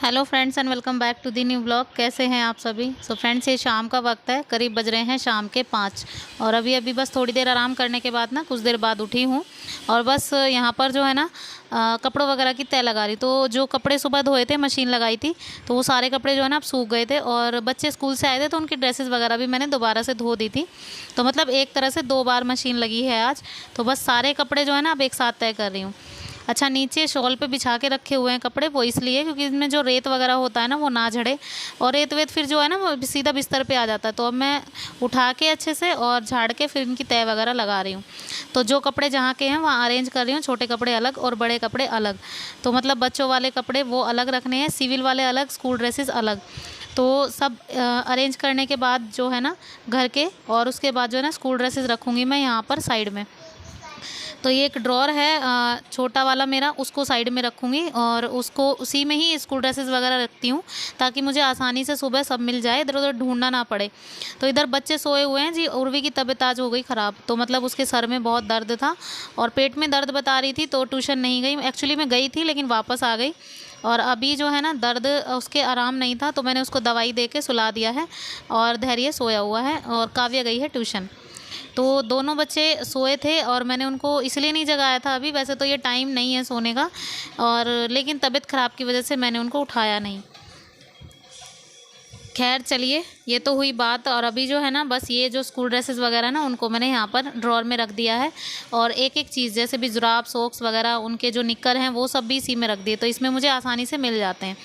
Hello friends and welcome back to the new blog. कैसे हैं आप सभी। फ्रेंड्स, ये शाम का वक्त है, करीब बज रहे हैं शाम के 5 और अभी बस थोड़ी देर आराम करने के बाद ना कुछ देर बाद उठी हूँ और बस यहाँ पर जो है ना कपड़ों वगैरह की तह लगा रही। तो जो कपड़े सुबह धोए थे, मशीन लगाई थी, तो वो सारे कपड़े जो है ना अब सूख गए थे और बच्चे स्कूल से आए थे तो उनकी ड्रेसेस वगैरह भी मैंने दोबारा से धो दी थी। तो मतलब एक तरह से 2 बार मशीन लगी है आज। तो बस सारे कपड़े जो है ना अब एक साथ तय कर रही हूँ। अच्छा, नीचे शॉल पे बिछा के रखे हुए हैं कपड़े, वो इसलिए क्योंकि इसमें जो रेत वगैरह होता है ना वो ना झड़े और रेत वेत फिर जो है ना वो सीधा बिस्तर पे आ जाता है। तो अब मैं उठा के अच्छे से और झाड़ के फिर इनकी तह वगैरह लगा रही हूँ। तो जो कपड़े जहाँ के हैं वहाँ अरेंज कर रही हूँ, छोटे कपड़े अलग और बड़े कपड़े अलग। तो मतलब बच्चों वाले कपड़े वो अलग रखने हैं, सिविल वाले अलग, स्कूल ड्रेसेस अलग। तो सब अरेंज करने के बाद जो है ना घर के, और उसके बाद जो है ना स्कूल ड्रेसेस रखूँगी मैं यहाँ पर साइड में। तो ये एक ड्रॉर है छोटा वाला मेरा, उसको साइड में रखूँगी और उसको उसी में ही स्कूल ड्रेसेस वगैरह रखती हूँ ताकि मुझे आसानी से सुबह सब मिल जाए, इधर उधर ढूंढना ना पड़े। तो इधर बच्चे सोए हुए हैं जी। उर्वी की तबीयत आज हो गई ख़राब, तो मतलब उसके सर में बहुत दर्द था और पेट में दर्द बता रही थी, तो ट्यूशन नहीं गई। एक्चुअली मैं गई थी लेकिन वापस आ गई और अभी जो है ना दर्द उसके आराम नहीं था, तो मैंने उसको दवाई दे के सुला दिया है और धैर्य सोया हुआ है और काव्या गई है ट्यूशन। तो दोनों बच्चे सोए थे और मैंने उनको इसलिए नहीं जगाया था अभी, वैसे तो ये टाइम नहीं है सोने का, और लेकिन तबीयत ख़राब की वजह से मैंने उनको उठाया नहीं। खैर चलिए, ये तो हुई बात। और अभी जो है ना बस ये जो स्कूल ड्रेसेस वगैरह ना उनको मैंने यहाँ पर ड्रॉर में रख दिया है और एक एक चीज़ जैसे भी जुराब, सॉक्स वगैरह, उनके जो निक्कर हैं वो सब भी इसी में रख दिए, तो इसमें मुझे आसानी से मिल जाते हैं।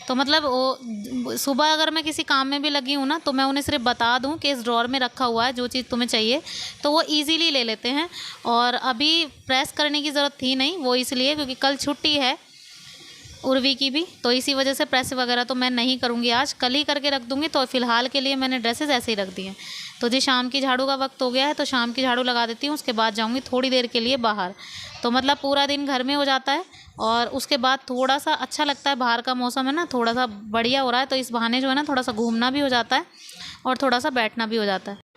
तो मतलब वो सुबह अगर मैं किसी काम में भी लगी हूँ ना तो मैं उन्हें सिर्फ बता दूँ कि इस ड्रॉर में रखा हुआ है जो चीज़ तुम्हें चाहिए, तो वो ईज़िली ले लेते हैं। और अभी प्रेस करने की ज़रूरत थी नहीं, वो इसलिए क्योंकि कल छुट्टी है उर्वी की भी, तो इसी वजह से प्रेस वगैरह तो मैं नहीं करूँगी आज, कल ही करके रख दूँगी। तो फ़िलहाल के लिए मैंने ड्रेसेस ऐसे ही रख दी हैं। तो जी शाम की झाड़ू का वक्त हो गया है, तो शाम की झाड़ू लगा देती हूँ, उसके बाद जाऊँगी थोड़ी देर के लिए बाहर। तो मतलब पूरा दिन घर में हो जाता है और उसके बाद थोड़ा सा अच्छा लगता है, बाहर का मौसम है ना थोड़ा सा बढ़िया हो रहा है, तो इस बहाने जो है ना थोड़ा सा घूमना भी हो जाता है और थोड़ा सा बैठना भी हो जाता है।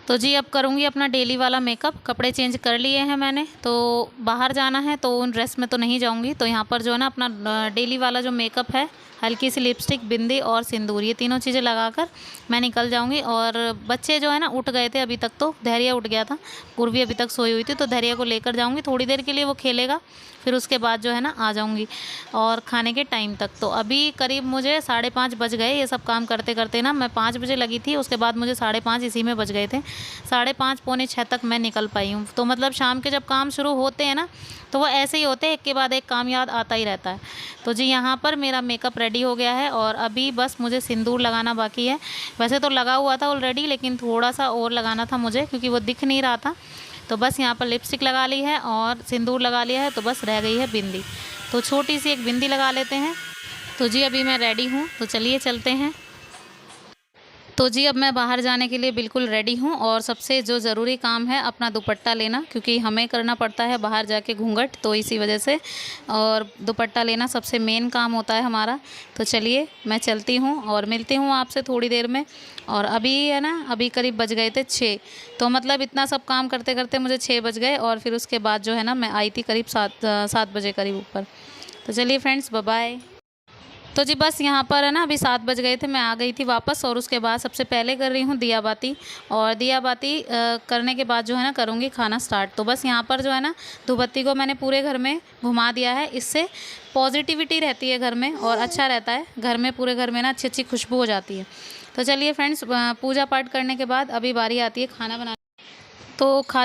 तो जी अब करूँगी अपना डेली वाला मेकअप। कपड़े चेंज कर लिए हैं मैंने, तो बाहर जाना है तो उन ड्रेस में तो नहीं जाऊँगी। तो यहाँ पर जो है ना अपना डेली वाला जो मेकअप है, हल्की सी लिपस्टिक, बिंदी और सिंदूर, ये तीनों चीज़ें लगाकर मैं निकल जाऊँगी। और बच्चे जो है ना उठ गए थे अभी तक, तो धैर्य उठ गया था, उर्वी अभी तक सोई हुई थी, तो धैर्य को लेकर जाऊँगी थोड़ी देर के लिए, वो खेलेगा, फिर उसके बाद जो है ना आ जाऊँगी और खाने के टाइम तक। तो अभी करीब मुझे 5:30 बज गए ये सब काम करते करते ना। मैं 5 बजे लगी थी, उसके बाद मुझे 5:30 इसी में बज गए थे। 5:30 पौने 6 तक मैं निकल पाई हूँ। तो मतलब शाम के जब काम शुरू होते हैं ना तो वो ऐसे ही होते हैं, एक के बाद एक काम याद आता ही रहता है। तो जी यहाँ पर मेरा मेकअप रेडी हो गया है और अभी बस मुझे सिंदूर लगाना बाकी है। वैसे तो लगा हुआ था ऑलरेडी, लेकिन थोड़ा सा और लगाना था मुझे क्योंकि वो दिख नहीं रहा था। तो बस यहाँ पर लिपस्टिक लगा ली है और सिंदूर लगा लिया है, तो बस रह गई है बिंदी। तो छोटी सी एक बिंदी लगा लेते हैं। तो जी अभी मैं रेडी हूँ, तो चलिए चलते हैं। तो जी अब मैं बाहर जाने के लिए बिल्कुल रेडी हूँ और सबसे जो ज़रूरी काम है अपना दुपट्टा लेना, क्योंकि हमें करना पड़ता है बाहर जाके घूंघट, तो इसी वजह से, और दुपट्टा लेना सबसे मेन काम होता है हमारा। तो चलिए मैं चलती हूँ और मिलती हूँ आपसे थोड़ी देर में। और अभी है ना, अभी करीब बज गए थे 6, तो मतलब इतना सब काम करते करते मुझे 6 बज गए और फिर उसके बाद जो है ना मैं आई थी करीब 7 बजे करीब ऊपर। तो चलिए फ्रेंड्स, बाय बाय। तो जी बस यहाँ पर है ना अभी 7 बज गए थे, मैं आ गई थी वापस और उसके बाद सबसे पहले कर रही हूँ दिया बाती। और दिया बाती करने के बाद जो है ना करूँगी खाना स्टार्ट। तो बस यहाँ पर जो है ना धूपबत्ती को मैंने पूरे घर में घुमा दिया है, इससे पॉजिटिविटी रहती है घर में और अच्छा रहता है घर में, पूरे घर में ना अच्छी अच्छी खुशबू हो जाती है। तो चलिए फ्रेंड्स, पूजा पाठ करने के बाद अभी बारी आती है खाना बनाने।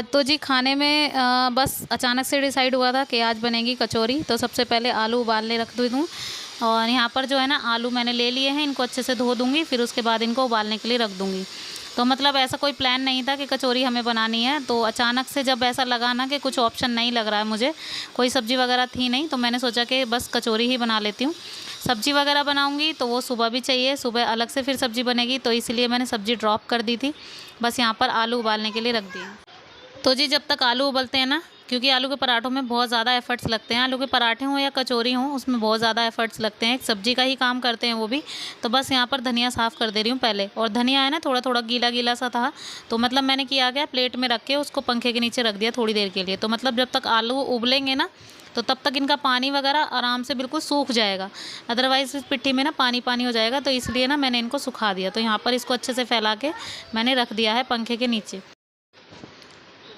तो जी खाने में बस अचानक से डिसाइड हुआ था कि आज बनेगी कचौरी। तो सबसे पहले आलू उबालने रख दूँ और यहाँ पर जो है ना आलू मैंने ले लिए हैं, इनको अच्छे से धो दूँगी, फिर उसके बाद इनको उबालने के लिए रख दूँगी। तो मतलब ऐसा कोई प्लान नहीं था कि कचौरी हमें बनानी है, तो अचानक से जब ऐसा लगा ना कि कुछ ऑप्शन नहीं लग रहा है मुझे, कोई सब्ज़ी वगैरह थी नहीं, तो मैंने सोचा कि बस कचौरी ही बना लेती हूँ। सब्ज़ी वगैरह बनाऊँगी तो वो सुबह भी चाहिए, सुबह अलग से फिर सब्ज़ी बनेगी, तो इसलिए मैंने सब्ज़ी ड्रॉप कर दी थी, बस यहाँ पर आलू उबालने के लिए रख दिया। तो जी जब तक आलू उबलते हैं ना, क्योंकि आलू के पराठों में बहुत ज़्यादा एफर्ट्स लगते हैं, आलू के पराठे हों या कचौरी हों उसमें बहुत ज़्यादा एफर्ट्स लगते हैं, एक सब्जी का ही काम करते हैं वो भी। तो बस यहाँ पर धनिया साफ़ कर दे रही हूँ पहले, और धनिया है ना थोड़ा थोड़ा गीला गीला सा था, तो मतलब मैंने किया क्या, प्लेट में रख के उसको पंखे के नीचे रख दिया थोड़ी देर के लिए। तो मतलब जब तक आलू उबलेंगे ना तो तब तक इनका पानी वगैरह आराम से बिल्कुल सूख जाएगा, अदरवाइज़ इस पिट्ठी में ना पानी पानी हो जाएगा। तो इसलिए ना मैंने इनको सुखा दिया। तो यहाँ पर इसको अच्छे से फैला के मैंने रख दिया है पंखे के नीचे।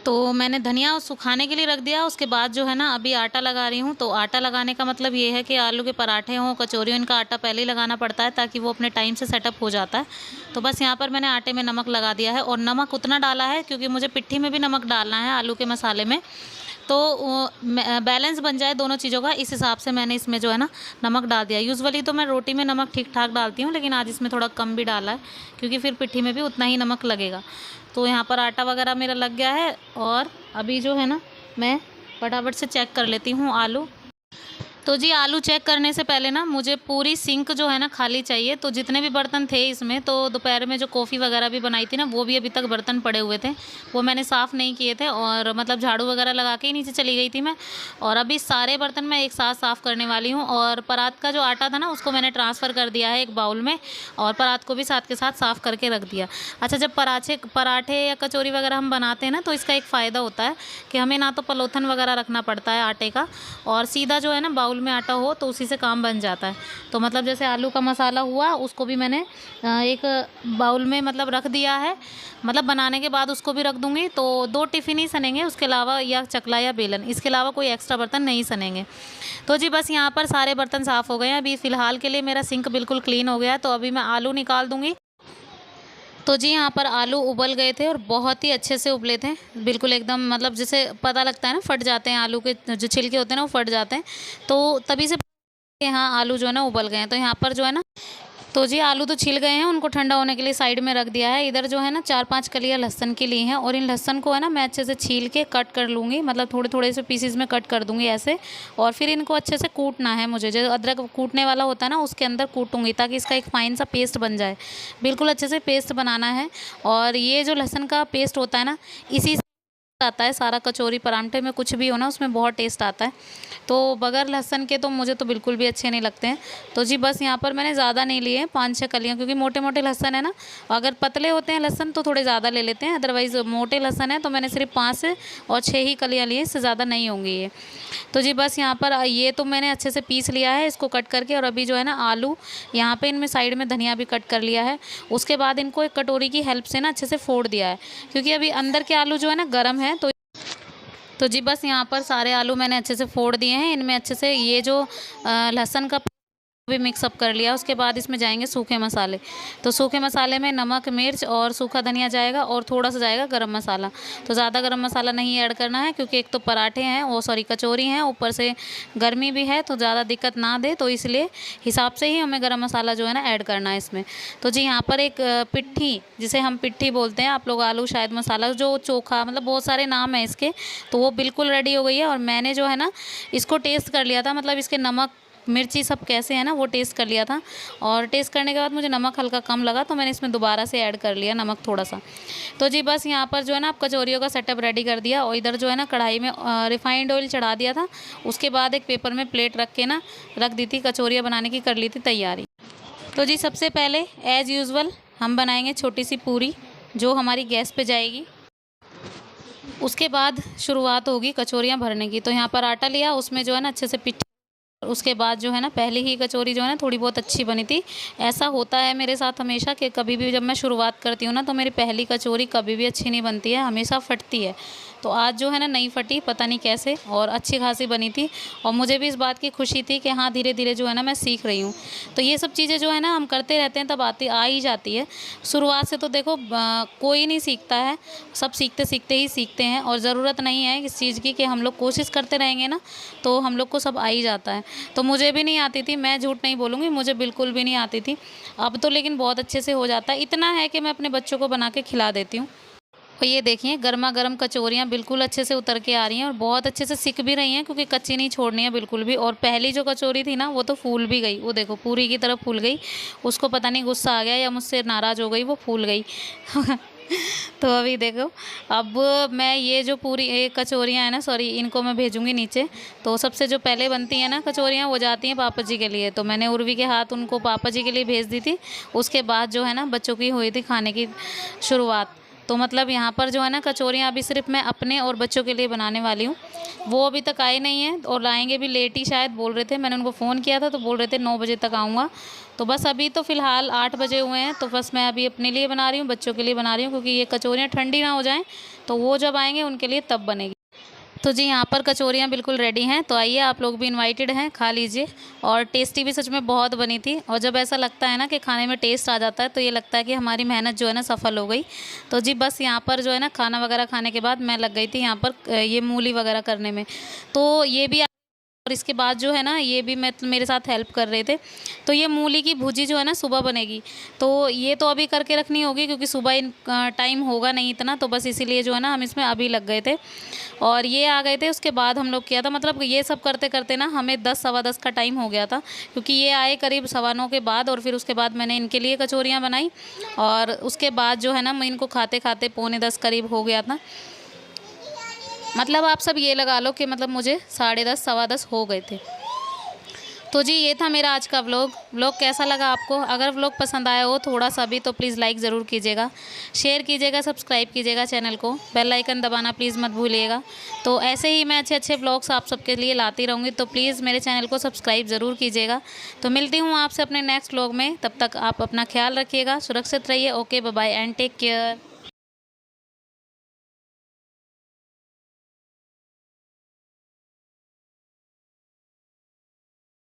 तो मैंने धनिया सुखाने के लिए रख दिया। उसके बाद जो है ना अभी आटा लगा रही हूँ। तो आटा लगाने का मतलब ये है कि आलू के पराठे हों, कचौरी हो, इनका आटा पहले ही लगाना पड़ता है ताकि वो अपने टाइम से सेटअप हो जाता है। तो बस यहाँ पर मैंने आटे में नमक लगा दिया है, और नमक उतना डाला है क्योंकि मुझे पिट्ठी में भी नमक डालना है आलू के मसाले में, तो बैलेंस बन जाए दोनों चीज़ों का, इस हिसाब से मैंने इसमें जो है ना नमक डाल दिया। यूजुअली तो मैं रोटी में नमक ठीक ठाक डालती हूँ, लेकिन आज इसमें थोड़ा कम भी डाला है क्योंकि फिर पिट्ठी में भी उतना ही नमक लगेगा। तो यहाँ पर आटा वगैरह मेरा लग गया है, और अभी जो है ना मैं फटाफट से चेक कर लेती हूँ आलू। तो जी आलू चेक करने से पहले ना मुझे पूरी सिंक जो है ना खाली चाहिए। तो जितने भी बर्तन थे इसमें, तो दोपहर में जो कॉफ़ी वगैरह भी बनाई थी ना, वो भी अभी तक बर्तन पड़े हुए थे, वो मैंने साफ़ नहीं किए थे, और मतलब झाड़ू वगैरह लगा के ही नीचे चली गई थी मैं। और अभी सारे बर्तन मैं एक साथ साफ़ करने वाली हूँ। और परात का जो आटा था ना उसको मैंने ट्रांसफ़र कर दिया है एक बाउल में, और परात को भी साथ के साथ साफ़ करके रख दिया। अच्छा, जब पराठे या कचौरी वगैरह हम बनाते हैं ना, तो इसका एक फ़ायदा होता है कि हमें ना तो पलोथन वगैरह रखना पड़ता है आटे का, और सीधा जो है ना बाउल में आटा हो तो उसी से काम बन जाता है। तो मतलब जैसे आलू का मसाला हुआ, उसको भी मैंने एक बाउल में मतलब रख दिया है। मतलब बनाने के बाद उसको भी रख दूंगी। तो 2 टिफ़िन ही सनेंगे उसके अलावा, या चकला या बेलन, इसके अलावा कोई एक्स्ट्रा बर्तन नहीं सनेंगे। तो जी बस यहाँ पर सारे बर्तन साफ़ हो गए हैं। अभी फ़िलहाल के लिए मेरा सिंक बिल्कुल क्लीन हो गया है। तो अभी मैं आलू निकाल दूँगी। तो जी यहाँ पर आलू उबल गए थे, और बहुत ही अच्छे से उबले थे, बिल्कुल एकदम मतलब जैसे पता लगता है ना फट जाते हैं आलू के जो छिलके होते हैं ना, वो फट जाते हैं। तो तभी से हाँ आलू जो है ना उबल गए हैं। तो यहाँ पर जो है ना, तो जी आलू तो छिल गए हैं, उनको ठंडा होने के लिए साइड में रख दिया है। इधर जो है ना 4-5 कलियां लहसन की ली हैं, और इन लहसन को है ना मैं अच्छे से छील के कट कर लूँगी, मतलब थोड़े थोड़े से पीसीज में कट कर दूँगी ऐसे। और फिर इनको अच्छे से कूटना है मुझे, जो अदरक कूटने वाला होता है ना उसके अंदर कूटूँगी, ताकि इसका एक फ़ाइन सा पेस्ट बन जाए। बिल्कुल अच्छे से पेस्ट बनाना है। और ये जो लहसन का पेस्ट होता है ना, इसी आता है सारा कचौरी परांठे में, कुछ भी हो ना उसमें बहुत टेस्ट आता है। तो बगैर लहसुन के तो मुझे तो बिल्कुल भी अच्छे नहीं लगते हैं। तो जी बस यहाँ पर मैंने ज़्यादा नहीं लिए हैं, 5-6 कलियाँ, क्योंकि मोटे मोटे लहसुन है ना, अगर पतले होते हैं लहसुन तो थोड़े ज़्यादा ले लेते हैं, अदरवाइज़ मोटे लहसुन है तो मैंने सिर्फ 5 और 6 ही कलियाँ लिए, इससे ज़्यादा नहीं होंगी ये। तो जी बस यहाँ पर ये तो मैंने अच्छे से पीस लिया है इसको कट करके। और अभी जो है ना आलू, यहाँ पे इनमें साइड में धनिया भी कट कर लिया है। उसके बाद इनको एक कटोरी की हेल्प से ना अच्छे से फोड़ दिया है, क्योंकि अभी अंदर के आलू जो है ना गर्म है। तो जी बस यहाँ पर सारे आलू मैंने अच्छे से फोड़ दिए हैं। इनमें अच्छे से ये जो लहसुन का भी मिक्सअप कर लिया। उसके बाद इसमें जाएंगे सूखे मसाले। तो सूखे मसाले में नमक, मिर्च और सूखा धनिया जाएगा, और थोड़ा सा जाएगा गरम मसाला। तो ज़्यादा गरम मसाला नहीं ऐड करना है, क्योंकि एक तो पराठे हैं, वो सॉरी कचौरी हैं, ऊपर से गर्मी भी है, तो ज़्यादा दिक्कत ना दे, तो इसलिए हिसाब से ही हमें गरम मसाला जो है ना ऐड करना है इसमें। तो जी यहाँ पर एक पिट्ठी, जिसे हम पिट्ठी बोलते हैं, आप लोग आलू शायद मसाला, जो चोखा, मतलब बहुत सारे नाम है इसके, तो वो बिल्कुल रेडी हो गई है। और मैंने जो है ना इसको टेस्ट कर लिया था, मतलब इसके नमक मिर्ची सब कैसे है ना वो टेस्ट कर लिया था। और टेस्ट करने के बाद मुझे नमक हल्का कम लगा, तो मैंने इसमें दोबारा से ऐड कर लिया नमक थोड़ा सा। तो जी बस यहाँ पर जो है ना आप कचौरियों का सेटअप रेडी कर दिया। और इधर जो है ना कढ़ाई में रिफाइंड ऑयल चढ़ा दिया था। उसके बाद एक पेपर में प्लेट रख के ना रख दी थी, कचौरियाँ बनाने की कर ली थी तैयारी। तो जी सबसे पहले एज़ यूज़ुअल हम बनाएंगे छोटी सी पूरी, जो हमारी गैस पे जाएगी। उसके बाद शुरुआत होगी कचौरियाँ भरने की। तो यहाँ पर आटा लिया, उसमें जो है ना अच्छे से पिट्ठी, उसके बाद जो है ना पहली ही कचौरी जो है ना थोड़ी बहुत अच्छी बनी थी। ऐसा होता है मेरे साथ हमेशा कि कभी भी जब मैं शुरुआत करती हूँ ना, तो मेरी पहली कचौरी कभी भी अच्छी नहीं बनती है, हमेशा फटती है। तो आज जो है ना नहीं फटी, पता नहीं कैसे, और अच्छी खासी बनी थी। और मुझे भी इस बात की खुशी थी कि हाँ धीरे धीरे जो है ना मैं सीख रही हूँ। तो ये सब चीज़ें जो है ना हम करते रहते हैं तब आ ही जाती है। शुरुआत से तो देखो कोई नहीं सीखता है, सब सीखते सीखते ही सीखते हैं। और ज़रूरत नहीं है इस चीज़ की कि हम लोग कोशिश करते रहेंगे ना तो हम लोग को सब आ ही जाता है। तो मुझे भी नहीं आती थी, मैं झूठ नहीं बोलूँगी, मुझे बिल्कुल भी नहीं आती थी। अब तो लेकिन बहुत अच्छे से हो जाता है। इतना है कि मैं अपने बच्चों को बना के खिला देती हूँ। और ये देखिए गर्मा गर्म कचौरियाँ बिल्कुल अच्छे से उतर के आ रही हैं, और बहुत अच्छे से सिक भी रही हैं, क्योंकि कच्ची नहीं छोड़नी है बिल्कुल भी। और पहली जो कचौरी थी ना वो तो फूल भी गई, वो देखो पूरी की तरह फूल गई। उसको पता नहीं गुस्सा आ गया या मुझसे नाराज़ हो गई, वो फूल गई। तो अभी देखो, अब मैं ये जो पूरी कचौरियाँ हैं ना, सॉरी, इनको मैं भेजूँगी नीचे। तो सबसे जो पहले बनती हैं ना कचौरियाँ, वो जाती हैं पापा जी के लिए। तो मैंने उर्वी के हाथ उनको पापा जी के लिए भेज दी थी। उसके बाद जो है ना बच्चों की हुई थी खाने की शुरुआत। तो मतलब यहाँ पर जो है ना कचौरियाँ अभी सिर्फ मैं अपने और बच्चों के लिए बनाने वाली हूँ। वो अभी तक आए नहीं हैं और लाएंगे भी लेट ही शायद, बोल रहे थे। मैंने उनको फ़ोन किया था तो बोल रहे थे 9 बजे तक आऊँगा। तो बस अभी तो फ़िलहाल 8 बजे हुए हैं, तो बस मैं अभी अपने लिए बना रही हूँ, बच्चों के लिए बना रही हूँ, क्योंकि ये कचौरियाँ ठंडी ना हो जाएँ, तो वो जब आएंगे उनके लिए तब बनेगी। तो जी यहाँ पर कचौरियाँ बिल्कुल रेडी हैं, तो आइए आप लोग भी इनवाइटेड हैं, खा लीजिए। और टेस्टी भी सच में बहुत बनी थी। और जब ऐसा लगता है ना कि खाने में टेस्ट आ जाता है तो ये लगता है कि हमारी मेहनत जो है ना सफल हो गई। तो जी बस यहाँ पर जो है ना खाना वगैरह खाने के बाद मैं लग गई थी यहाँ पर ये मूली वगैरह करने में। तो ये भी, और इसके बाद जो है ना ये भी मेरे साथ हेल्प कर रहे थे। तो ये मूली की भुजी जो है ना सुबह बनेगी, तो ये तो अभी करके रखनी होगी क्योंकि सुबह टाइम होगा नहीं इतना, तो बस इसीलिए जो है ना हम इसमें अभी लग गए थे। और ये आ गए थे, उसके बाद हम लोग किया था, मतलब ये सब करते करते ना हमें 10 सवा 10 का टाइम हो गया था, क्योंकि ये आए करीब 9:15 के बाद। और फिर उसके बाद मैंने इनके लिए कचौरियाँ बनाई, और उसके बाद जो है ना मैं इनको खाते खाते 9:45 करीब हो गया था। मतलब आप सब ये लगा लो कि मतलब मुझे 10:30 सवा 10 हो गए थे। तो जी ये था मेरा आज का व्लॉग कैसा लगा आपको? अगर व्लॉग पसंद आया हो थोड़ा सा भी तो प्लीज़ लाइक ज़रूर कीजिएगा, शेयर कीजिएगा, सब्सक्राइब कीजिएगा चैनल को, बेल आइकन दबाना प्लीज़ मत भूलिएगा। तो ऐसे ही मैं अच्छे अच्छे व्लॉग्स आप सबके लिए लाती रहूँगी, तो प्लीज़ मेरे चैनल को सब्सक्राइब ज़रूर कीजिएगा। तो मिलती हूँ आपसे अपने नेक्स्ट व्लॉग में, तब तक आप अपना ख्याल रखिएगा, सुरक्षित रहिए। Okay, bye bye and take care.